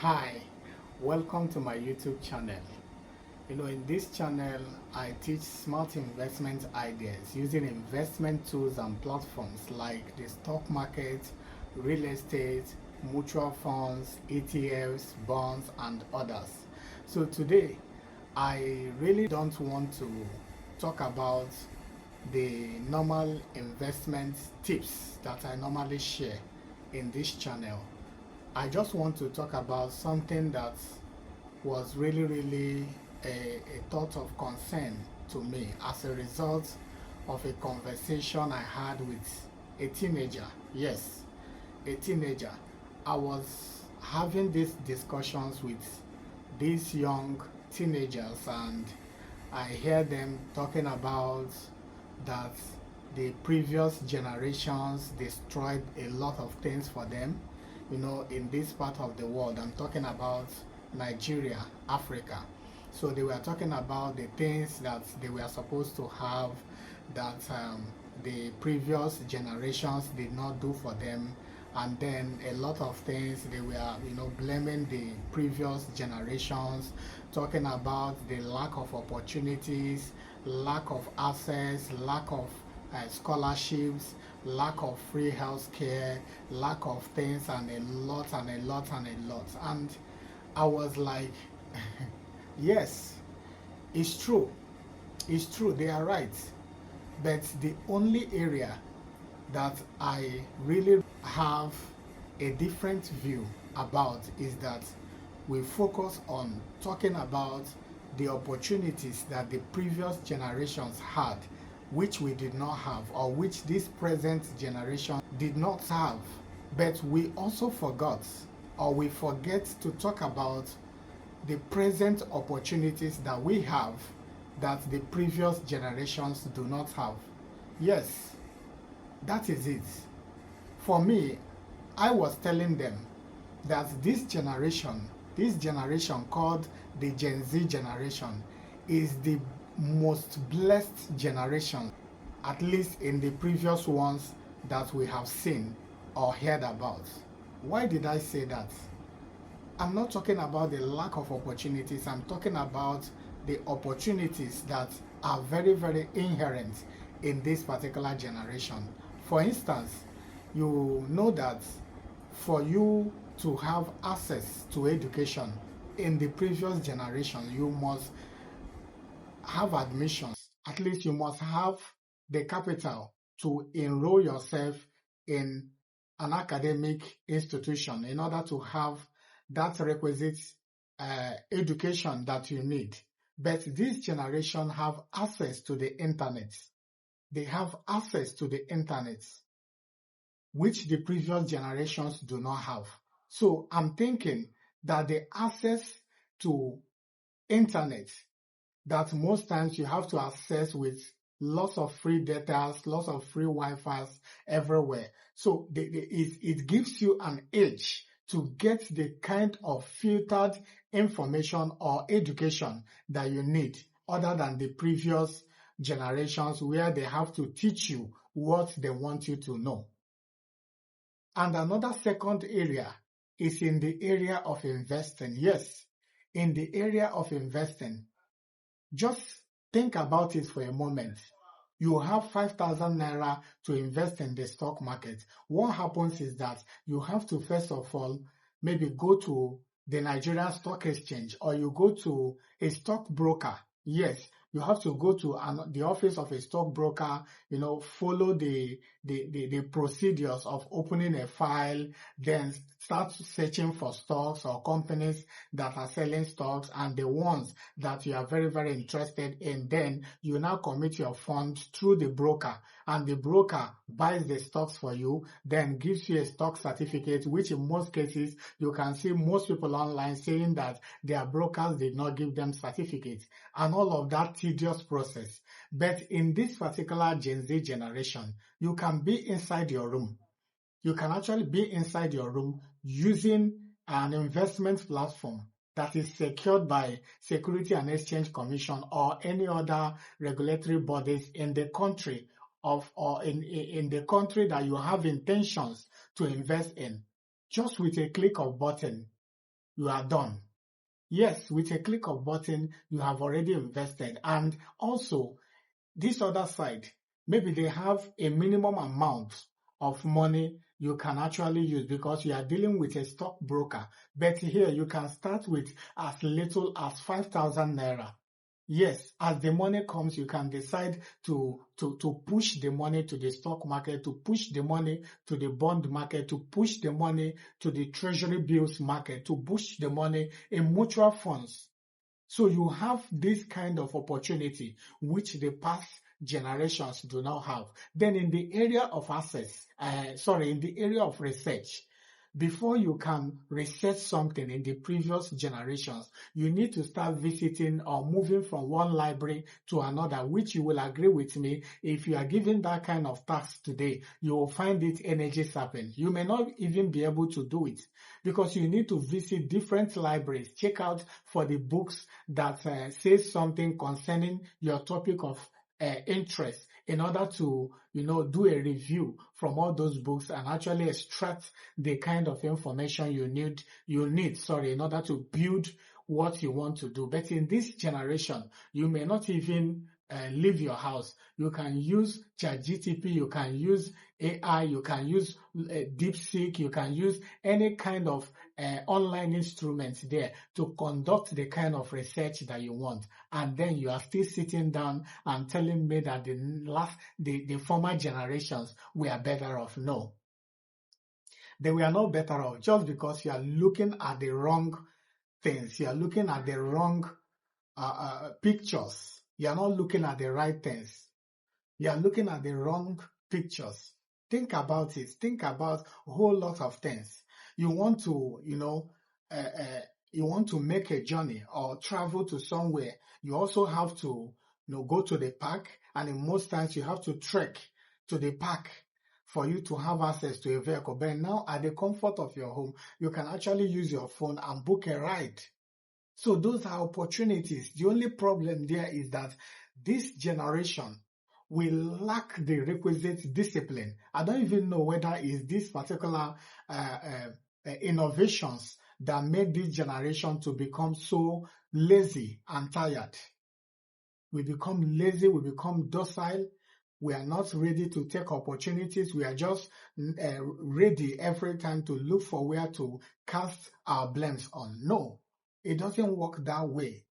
Hi, welcome to my YouTube channel. In this channel, I teach smart investment ideas using investment tools and platforms like the stock market, real estate, mutual funds, ETFs, bonds, and others. So today, I really don't want to talk about the normal investment tips that I normally share in this channel. I just want to talk about something that was really a thought of concern to me as a result of a conversation I had with a teenager. Yes, a teenager. I was having these discussions with these young teenagers, and I hear them talking about that the previous generations destroyed a lot of things for them, in this part of the world. I'm talking about Nigeria, Africa. So they were talking about the things that they were supposed to have that the previous generations did not do for them, and then a lot of things they were blaming the previous generations, talking about the lack of opportunities, lack of access, lack of scholarships, lack of free health care, lack of things, and a lot and a lot and a lot. And I was like, yes, it's true. It's true, they are right. But the only area that I really have a different view about is that we focus on talking about the opportunities that the previous generations had, which we did not have, or which this present generation did not have. But we also forgot, or we forget to talk about the present opportunities that we have that the previous generations do not have. Yes, that is it. For me, I was telling them that this generation called the Gen Z generation, is the most blessed generation, at least in the previous ones that we have seen or heard about. Why did I say that? I'm not talking about the lack of opportunities. I'm talking about the opportunities that are very inherent in this particular generation. For instance, you know that for you to have access to education in the previous generation, you must have admissions. At least you must have the capital to enroll yourself in an academic institution in order to have that requisite education that you need. But this generation have access to the internet. They have access to the internet, which the previous generations do not have. So I'm thinking that the access to internet that most times you have to access with lots of free data, lots of free Wi-Fi everywhere. So it gives you an edge to get the kind of filtered information or education that you need, other than the previous generations where they have to teach you what they want you to know. And another second area is in the area of investing. Yes, in the area of investing. Just think about it for a moment. You have 5,000 naira to invest in the stock market. What happens is that you have to first of all maybe go to the Nigerian Stock Exchange, or you go to a stockbroker. Yes, you have to go to the office of a stockbroker, follow the procedures of opening a file, then start searching for stocks or companies that are selling stocks and the ones that you are very interested in. Then you now commit your funds through the broker, and the broker buys the stocks for you, then gives you a stock certificate, which in most cases you can see most people online saying that their brokers did not give them certificates, and all of that tedious process. But in this particular Gen Z generation, you can be inside your room. You can actually be inside your room using an investment platform that is secured by Security and Exchange Commission or any other regulatory bodies in the country or in the country that you have intentions to invest in. Just with a click of button, you are done. Yes, with a click of button, you have already invested. And also, this other side, maybe they have a minimum amount of money you can actually use because you are dealing with a stockbroker. But here you can start with as little as 5,000 naira. Yes, as the money comes, you can decide to push the money to the stock market, to push the money to the bond market, to push the money to the treasury bills market, to push the money in mutual funds. So you have this kind of opportunity which the past generations do not have. Then in the area of in the area of research, before you can research something in the previous generations, you need to start visiting or moving from one library to another, which you will agree with me. If you are given that kind of task today, you will find it energy sapping. You may not even be able to do it because you need to visit different libraries, check out for the books that says something concerning your topic of interest in order to, do a review from all those books and actually extract the kind of information you need, in order to build what you want to do. But in this generation, you may not even leave your house. You can use ChatGTP, you can use AI, you can use DeepSeek, you can use any kind of online instruments there to conduct the kind of research that you want. And then you are still sitting down and telling me that the former generations were better off. No, they were not better off just because you are looking at the wrong things. You are looking at the wrong pictures. You are not looking at the right things. You are looking at the wrong pictures. Think about it. Think about a whole lot of things. You want to, you want to make a journey or travel to somewhere. You also have to, go to the park, and in most times you have to trek to the park for you to have access to a vehicle. But now, at the comfort of your home, you can actually use your phone and book a ride. So those are opportunities. The only problem there is that this generation will lack the requisite discipline. I don't even know whether it's this particular innovations that made this generation to become so lazy and tired. We become lazy, we become docile. We are not ready to take opportunities. We are just ready every time to look for where to cast our blames on. No, it doesn't work that way.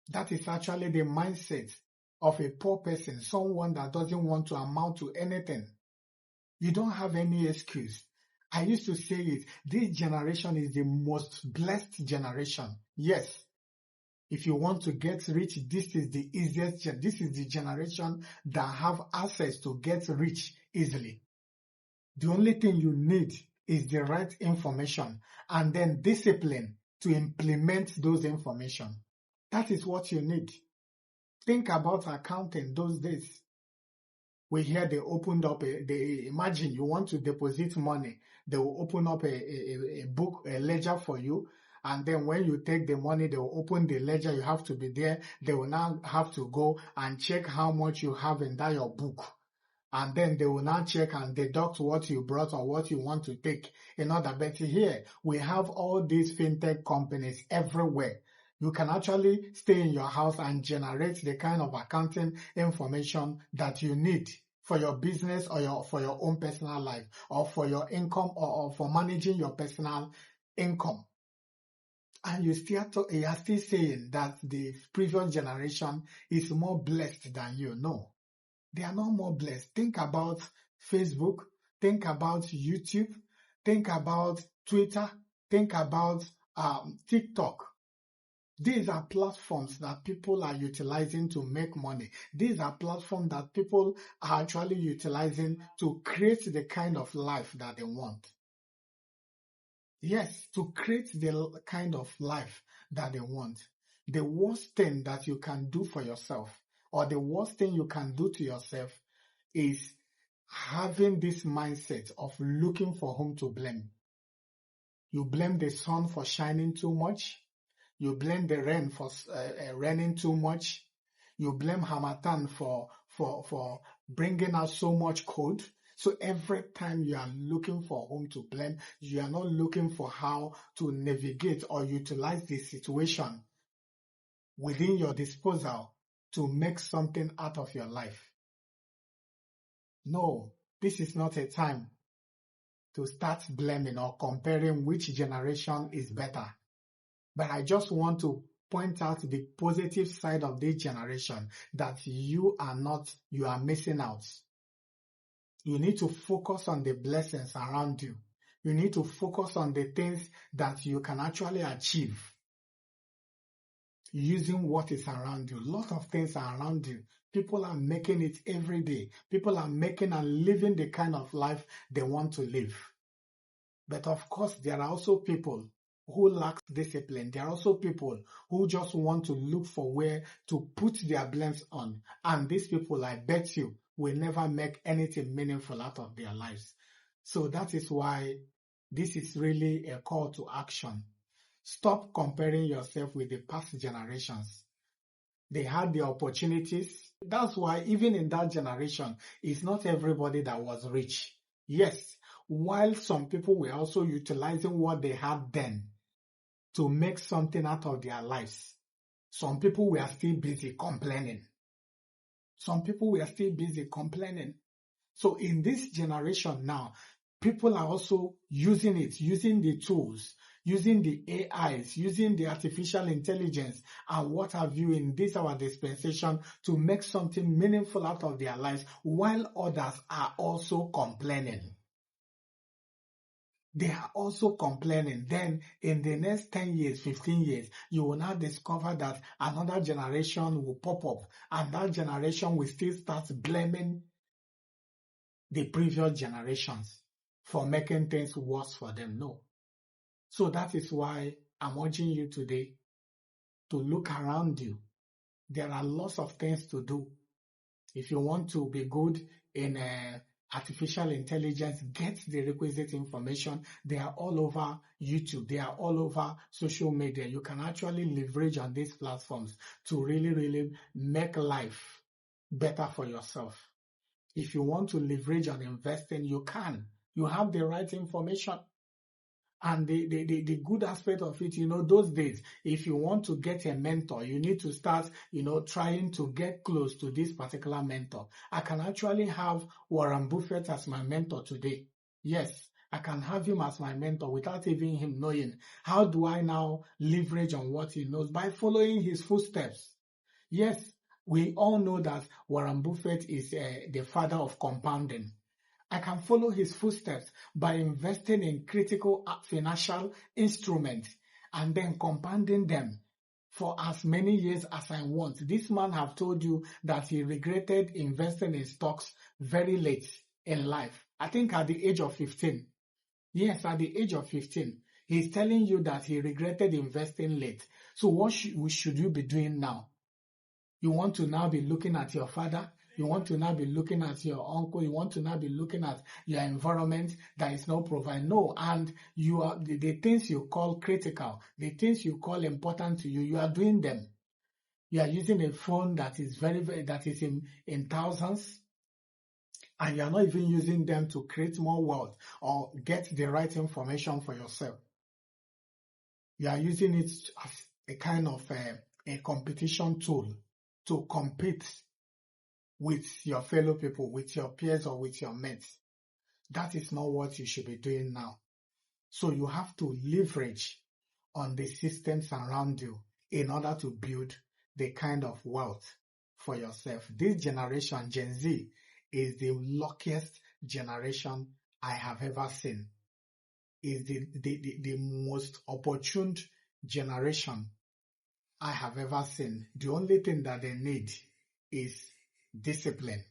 That is actually the mindset of a poor person, someone that doesn't want to amount to anything. You don't have any excuse. I used to say it, this generation is the most blessed generation. Yes. If you want to get rich, this is the easiest. This is the generation that have access to get rich easily. The only thing you need is the right information and then discipline to implement those information. That is what you need. Think about accounting those days. We hear they opened up imagine you want to deposit money. They will open up a book, a ledger for you. And then when you take the money, they will open the ledger. You have to be there. They will now have to go and check how much you have in that your book. And then they will now check and deduct what you brought or what you want to take in order. But here, we have all these fintech companies everywhere. You can actually stay in your house and generate the kind of accounting information that you need for your business or for your own personal life or for your income or for managing your personal income. And you are still saying that the previous generation is more blessed than you. No, they are not more blessed. Think about Facebook. Think about YouTube. Think about Twitter. Think about TikTok. These are platforms that people are utilizing to make money. These are platforms that people are actually utilizing to create the kind of life that they want. Yes, to create the kind of life that they want. The worst thing that you can do for yourself, or the worst thing you can do to yourself, is having this mindset of looking for whom to blame. You blame the sun for shining too much. You blame the rain for raining too much. You blame Hamatan for bringing out so much cold. So every time you are looking for whom to blame, you are not looking for how to navigate or utilize the situation within your disposal to make something out of your life. No, this is not a time to start blaming or comparing which generation is better. But I just want to point out the positive side of this generation, that you are missing out. You need to focus on the blessings around you. You need to focus on the things that you can actually achieve using what is around you. A lot of things are around you. People are making it every day. People are making and living the kind of life they want to live. But of course, there are also people who lack discipline. There are also people who just want to look for where to put their blames on. And these people, I bet you, will never make anything meaningful out of their lives. So that is why this is really a call to action. Stop comparing yourself with the past generations. They had the opportunities. That's why even in that generation, it's not everybody that was rich. Yes, while some people were also utilizing what they had then to make something out of their lives, some people were still busy complaining. Some people were still busy complaining. So in this generation now, people are also using it, using the tools, using the AIs, using the artificial intelligence and what have you in this our dispensation to make something meaningful out of their lives, while others are also complaining. They are also complaining. Then in the next 10 years, 15 years, you will now discover that another generation will pop up, and that generation will still start blaming the previous generations for making things worse for them. No. So that is why I'm urging you today to look around you. There are lots of things to do. If you want to be good in artificial intelligence, get the requisite information. They are all over YouTube. They are all over social media. You can actually leverage on these platforms to really, really make life better for yourself. If you want to leverage on investing, you can. You have the right information. And the good aspect of it, those days, if you want to get a mentor, you need to start, trying to get close to this particular mentor. I can actually have Warren Buffett as my mentor today. Yes, I can have him as my mentor without even him knowing. How do I now leverage on what he knows? By following his footsteps. Yes, we all know that Warren Buffett is the father of compounding. I can follow his footsteps by investing in critical financial instruments and then compounding them for as many years as I want. This man have told you that he regretted investing in stocks very late in life. I think at the age of 15. Yes, at the age of 15. He's telling you that he regretted investing late. So what should you be doing now? You want to now be looking at your father. You want to now be looking at your uncle. You want to now be looking at your environment that is not providing. No, and you are the things you call critical, the things you call important to you, you are doing them. You are using a phone that is that is in thousands, and you are not even using them to create more wealth or get the right information for yourself. You are using it as a kind of a competition tool to compete with your fellow people, with your peers or with your mates. That is not what you should be doing now. So you have to leverage on the systems around you in order to build the kind of wealth for yourself. This generation, Gen Z, is the luckiest generation I have ever seen. Is the most opportune generation I have ever seen. The only thing that they need is discipline,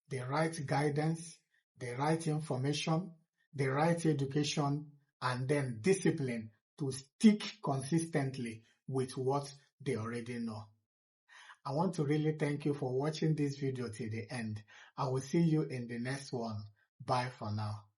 the right guidance, the right information, the right education, and then discipline to stick consistently with what they already know. I want to really thank you for watching this video till the end. I will see you in the next one. Bye for now.